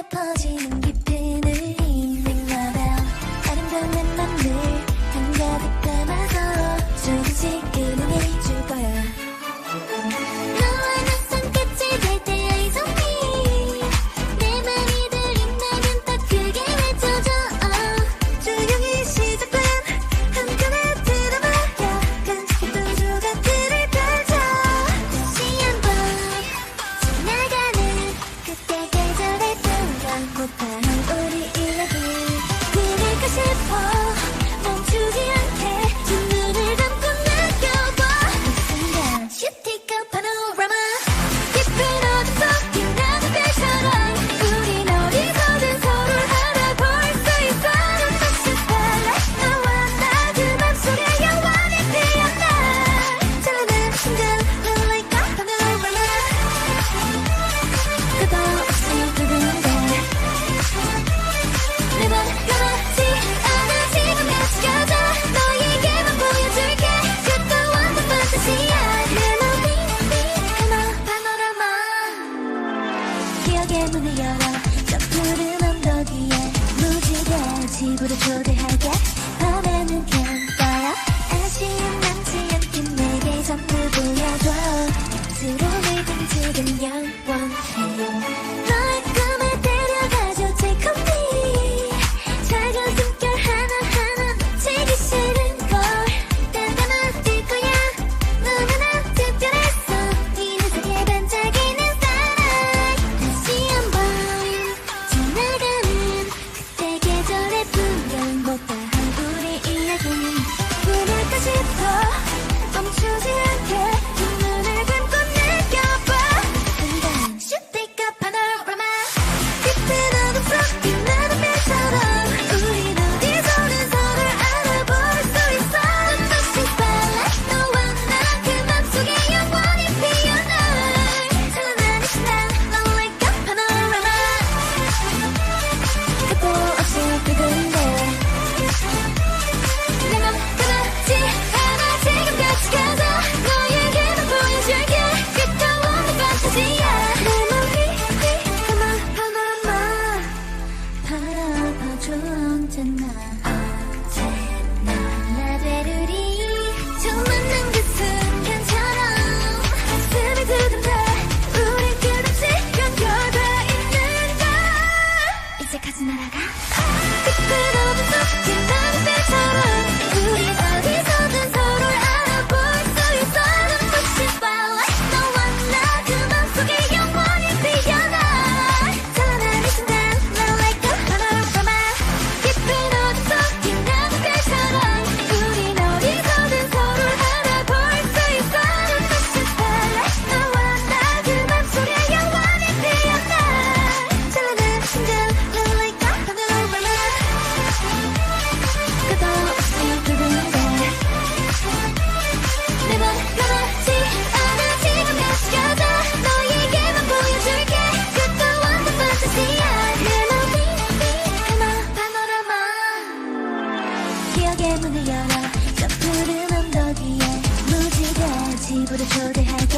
퍼지는 깊은 의미마다 아름다운 맘을 한가득 담아서 조금씩 은행해줄 거야. 너와 나 손끝이 될 때 IZONE 내 맘이 들린다면 더 크게 외쳐줘. 조용히 시작된 한편의 드라마야. 간직했던 조각들을 펼쳐 다시 한번 지나가는 그때 계절의 못다한 우리 이야기 그릴까 싶어. 멈추지 않게 두 눈을 감고 느껴봐. 그 순간 You take a panorama. 깊은 어둠 속 빛나는 별처럼 우린 어디서든 서로를 알아볼 수 있어. 눈부신 spotlight 너와 나 그 맘속에 영원히 피어나. 찬란한 순간 We're like a panorama. 끝도 없이 두근대 내 맘 가만지 않아. 지금 같이 가자. 너에게만 보여줄게. 끝도 완전 판타지야. 멜로디 파노라마. 기억의 문을 열어 저 푸른 언덕 위에 무지개 집으로 초대할게. 밤에는 캠프파이어 아쉬움 남지 않게 내게 전부 보여줘. 곁으로 밀든 지금 영원해. 너의 꿈을 데려가줘. Take on me. 작은 숨결 하나하나 놓치기 싫은 걸. 딴 뛸 거야. 너무나 특별했어. 네 세상에 반짝이는 starlight. 다시 한번 지나가는 그때 계절의 풍경 못다한 우리 이야기 부를까 싶어. 멈추지 않게 두 눈을 감고 느껴봐. 순간 You take a panorama. 깊은 어둠 속 빛나는 별처럼 우린 어디서든 서로를 알아볼 수 있어. 눈부신 spotlight 너와 나 그 맘속에 영원히 피어나. 찬란한 이 순간 Not like a panorama. 끝도 없이 두근대 내 맘 가만지 않아. 지금 같이 가자. 너에게만 보여줄게. 끝도 없는 판타지야. 내 맘이 파노라마. 바라봐줘 언제나 나 되르리. 처음 만난 그 순간처럼 가슴이 두근대. 우린 끝없이 연결돼 있는데 이제까지 날아가. 깊은 어둠 속 빛나는 별처럼 우린 어디서든 서로를 알아볼 수 있어. 눈부신 spotlight 너와 나 그 맘속에 영원히 피어나. 찬란한 이 순간 Not like a panorama. 깊은 어둠 속 빛나는 별처럼 우린 어디서든 서로를 알아볼 수 있어. 눈부신 spotlight 너와 나 그 맘속에 영원히 피어나. 찬란한 이 순간 Not like a panorama. 끝도 없이 두근대 내 맘 가만지 않아. 지금 같이 가자. 너에게만 보여줄게. 끝도 완전 판타지야. 멜로디 파노라마. 기억의 문을 열어 저 푸른 언덕 위에 무지개 집으로 초대할게.